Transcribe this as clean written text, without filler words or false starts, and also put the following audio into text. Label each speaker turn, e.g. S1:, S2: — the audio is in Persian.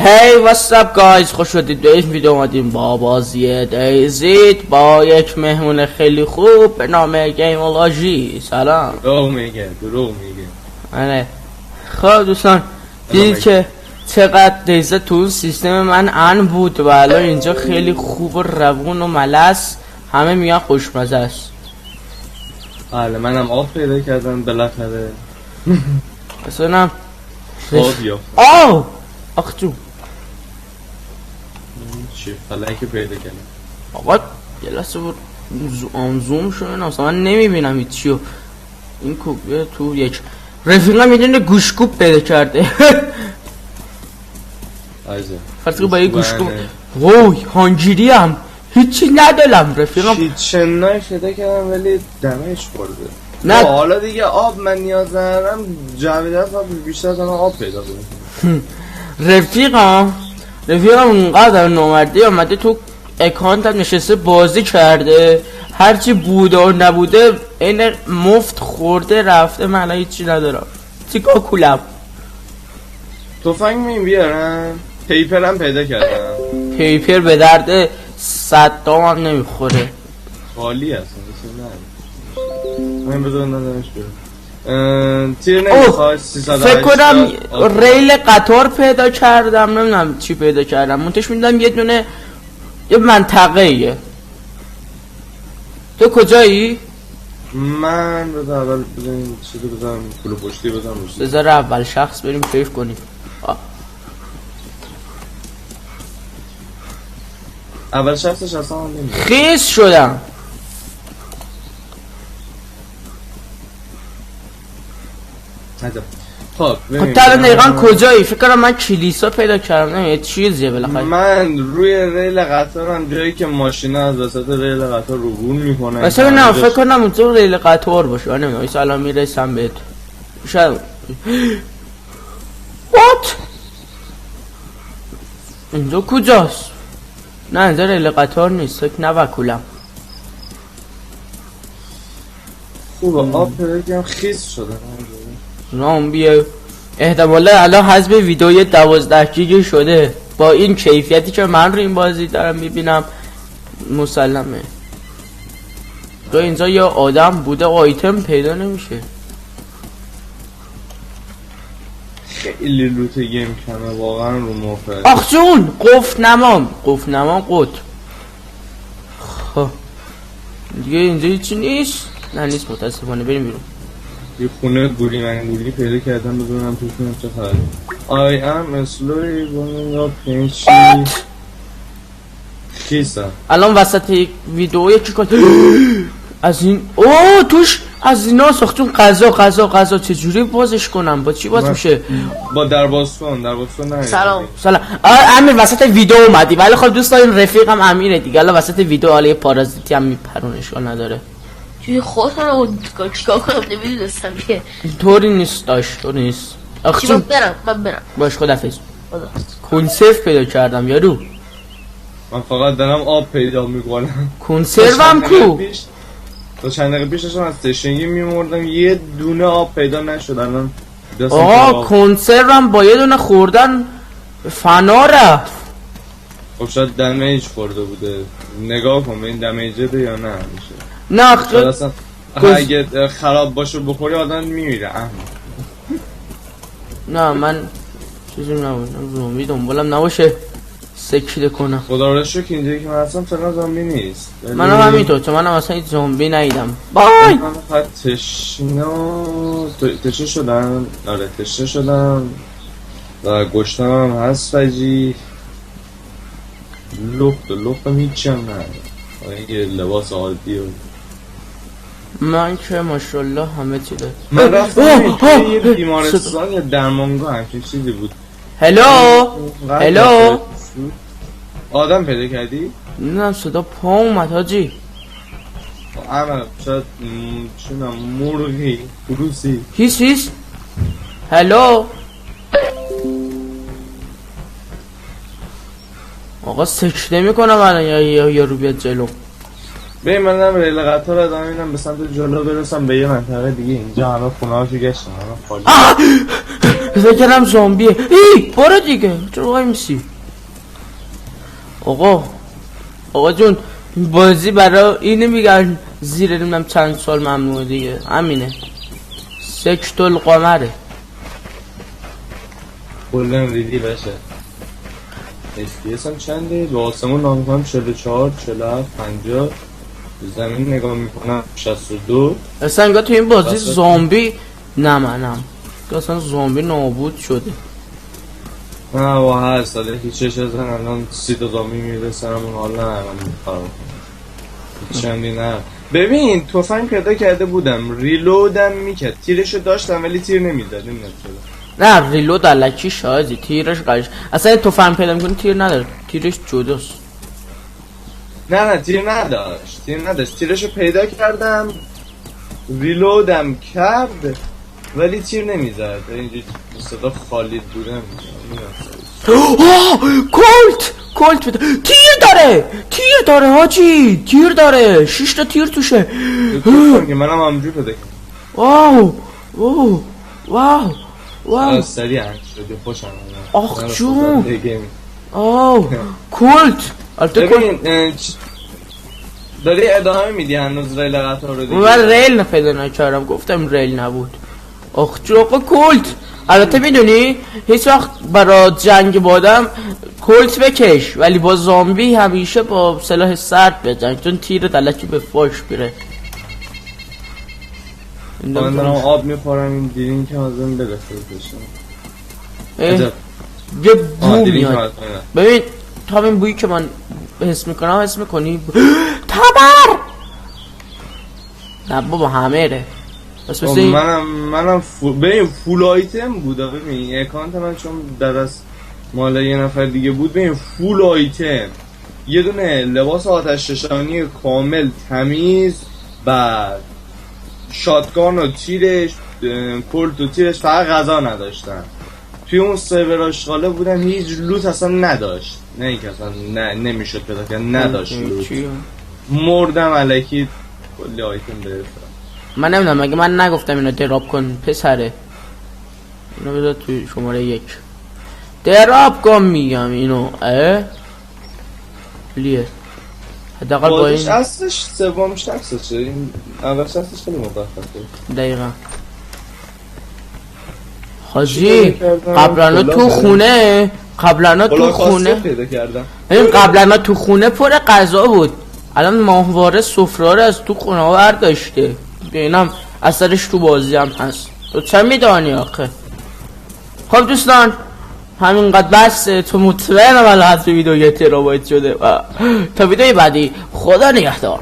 S1: Hey, what's up guys؟ خوش شدید به این ویدیو. اومدیم با بازی دیزید با یک مهمون خیلی خوب به نام گیمولوژی. سلام.
S2: دروغ میگه.
S1: آره. خب دوستان دیدید که چقدر دیزید تو سیستم من ان بود و الان اینجا خیلی خوب و روون و ملس، همه میگن خوشمزه است.
S2: بله منم آف پیدا کردم بالاخره.
S1: مثلا
S2: خب
S1: آخ جو
S2: چه فلکی پیدا کردم.
S1: آقا یه لحظه زوم شده اصلا من نمیبینم هیچیو. این کوبیه تو یک رفیقم یه گوشکوب پیدا کرده. فرض با یه گوشکوب وای هانجیری هم هیچی ندارم. رفیقم
S2: کیچنای پیدا کردم ولی دمش خورده.
S1: نه
S2: حالا دیگه آب من نیاز ندارم، جویدت آب بیشتر کنم آب پیدا کنم.
S1: رفیقم اونقدر نامردی اومده تو اکانتم نشسته بازی کرده، هرچی بوده و نبوده این مفت خورده رفته. من الان هیچی ندارم. چیکار کولم؟
S2: تفنگ میم بیارم. پیپرم پیدا کردم.
S1: پیپر به درد صدام هم نمیخوره.
S2: خالی هستم من بذار ندارمش بیارم. تیر نمیخواد.
S1: فکر کنم ریل قطار پیدا کردم، نمیدونم چی پیدا کردم. منتش میدم یه دونه یه منطقه ایه. تو کجایی؟
S2: من بذار اول بزنیم چیزو بزنم کلو پشتی بزنم روشتی.
S1: بذار اول شخص بریم کیف کنیم.
S2: اول شخصش اصلا هم نمیده.
S1: خیس شدم.
S2: خب
S1: تو الان دقیقا کجایی؟ فکر کنم من کلیسا پیدا کردم. نه یه چیزیه بالاخره.
S2: من روی ریل قطارم، جایی که ماشینا از وسط ریل قطار عبور میکنن.
S1: مثلا نه فکر کنم اونجا ریل قطار باشه. من نمیدونم. الان میرسم بهت. شاید وات اینجا کجاست؟ نه اینجا ریل قطار نیست. فکر نوکولم.
S2: خوبه آب پیدا کردم خیس شده.
S1: زامبیه احتمالا الان حذف ویدیوی 12 گیگ شده با این کیفیتی که من رو این بازی دارم میبینم. مسلمه تو اینجا یا آدم بوده آیتم پیدا نمیشه.
S2: خیلی لوت گیم کنه واقعا رو موفر.
S1: آخ جون قفل نمام قط. خب دیگه اینجا هیچی نیست. نه نیست متاسفانه. بریم بیرون.
S2: یه خونه گوری پیدا کردم بدونم توش میام چه خبره. I am slowly running up pinching. خیسم
S1: الان وسط ویدیو چی کن از این توش از اینا ساختون غذا چجوری بازش کنم؟ با چی باز میشه؟
S2: با دربازکن نه.
S1: سلام امیر وسط ویدیو اومدی ولی خب دوست داریم رفیقم امیره دیگه. الان وسط ویدیو حالا یه پارازیتی هم میپرونه اشکال نداره.
S3: توی خودم چیکار کنم نمیدونستم که
S1: طوری نیست.
S3: من برم
S1: باش خدافظ. کنسرو پیدا کردم یارو.
S2: من فقط دارم آب پیدا میکنم.
S1: کنسروم کو؟
S2: تا چند دقیقه پیش داشتم از تشنگی میمردم یه دونه آب پیدا نشد. الان
S1: کنسروم با یه دونه خوردن فنا رفت.
S2: خب شاید دمیج خورده بوده. نگاه کن این دمیجه یا نه میشه.
S1: نه
S2: اصلا اگه خراب باشه بخوری آدم میمیره.
S1: نه من چیزی نبودم. زومی دنبالم نباشه سکیده کنم.
S2: خدا رو شکر اینجایی که من اصلا فعلا زومی نیست.
S1: منم همینطور چون منم اصلا هیچ زومبی ندیدم.
S2: من فقط تشنه شدم. آره تشنه شدم و گشتم هم هست فجی. لختم هیچی هم نه. یه لباس عادی و
S1: من که ماشالله همه چی داد.
S2: من رفتم یه بیمارستان یا درمانگاه همچین چیزی بود.
S1: هلو
S2: آدم پیدا کردی؟
S1: نه صدا پا اومد حاجی.
S2: اما شاید چونم مرغی فروسی
S1: هیس هلو آقا سکته میکنم الان یا رو بیاد جلو.
S2: ببین من دارم ریل قطار رو ادامه میدم به سمت جلو برسم به یه منطقه دیگه. اینجا همه خونه هاشو گشتم همه خالی.
S1: فکر کردم زامبیه. برو دیگه، چرا وای میسی؟ آقا جون، این بازی برای اینه میگن زیر نمیدونم چند سال ممنوعه دیگه، همینه. سکت القمره.
S2: کلن ریدی بشه. FPS هم چنده؟ به آسمون نام میکنم 44 47 50. زمین نگاه میکنم 62.
S1: اصلا انگار تو این بازی زامبی نمنم که اصلا زامبی نابود شده.
S2: نه و هر ساله که چش ازن الان 30 تا زامبی میرسن همون حالا نه الان میخوام چندی نه. ببین تفنگ پیدا کرده بودم ریلودم میکرد، تیرشو داشتم ولی تیر نمیزد. نمیدونم چرا.
S1: نه ریلود علکی شاهدی، تیرش قش اصلا تو فهم پیدا میکنی تیر نداره، تیرش جداست.
S2: نه تیر نداشت تیرشو پیدا کردم ریلودم کرد ولی تیر نمیزد. اینجوری صدا خالید بودم. کولت بده. تیر داره حاجی، تیر داره 6 تا تیر توشه. که منم همونجوری پیدا کردم. واو سریع شده خوشم اومد.
S1: آخ جون کولت.
S2: ببین داری ادامه میدی هنوز ریل قطار رو دیگه؟
S1: من ریل پیدا نکردم، گفتم ریل نبود. آخ جون کولت. البته میدونی هیچ وقت برای جنگ بادم کولت بکش، ولی با زامبی همیشه با سلاح سرد بجنگ چون تیر دلکی به فاش میره.
S2: من دارم آب میخورم این دیرین که آزم برسه بشم.
S1: یه بو میاد. ببین تا این بویی که من حس میکنم حس میکنی تبر. نه بابا همه ره.
S2: منم ببین فول آیتم بود. ببین اکانت من چون در از مال یه نفر دیگه بود. ببین فول آیتم، یه دونه لباس آتش نشانی کامل تمیز، بعد شاتگان و تیرش، کلت و تیرش، فقط غذا نداشتن. توی اون سرور آشغاله بودم، هیچ لوت اصلا نداشت. نه اینکه اصلا نمیشد پیدا کرد، نداشت لوت. مردم الکی کلی آیتم برسه.
S1: من نمیدونم مگه من نگفتم اینو دراپ کن پسره؟ اینو بذار توی شماره 1 دراپ کن میگم اینو. لیه حداقل با این
S2: اصلش سومش تکسشه، این اولش اصلش خیلی متفاوته.
S1: دقیقا حاجی قبلا تو خونه این قبلا تو خونه پر غذا بود، الان ماهواره سفره رو از تو خونه ها برداشته. ببینم اثرش تو بازی هم هست. تو چه میدانی آخه؟ خب دوستان همینقدر بسه. تو مطمئنم الان حتی ویدیو 1 ترابایت شده. تا ویدیوی بعدی خدا نگهدار.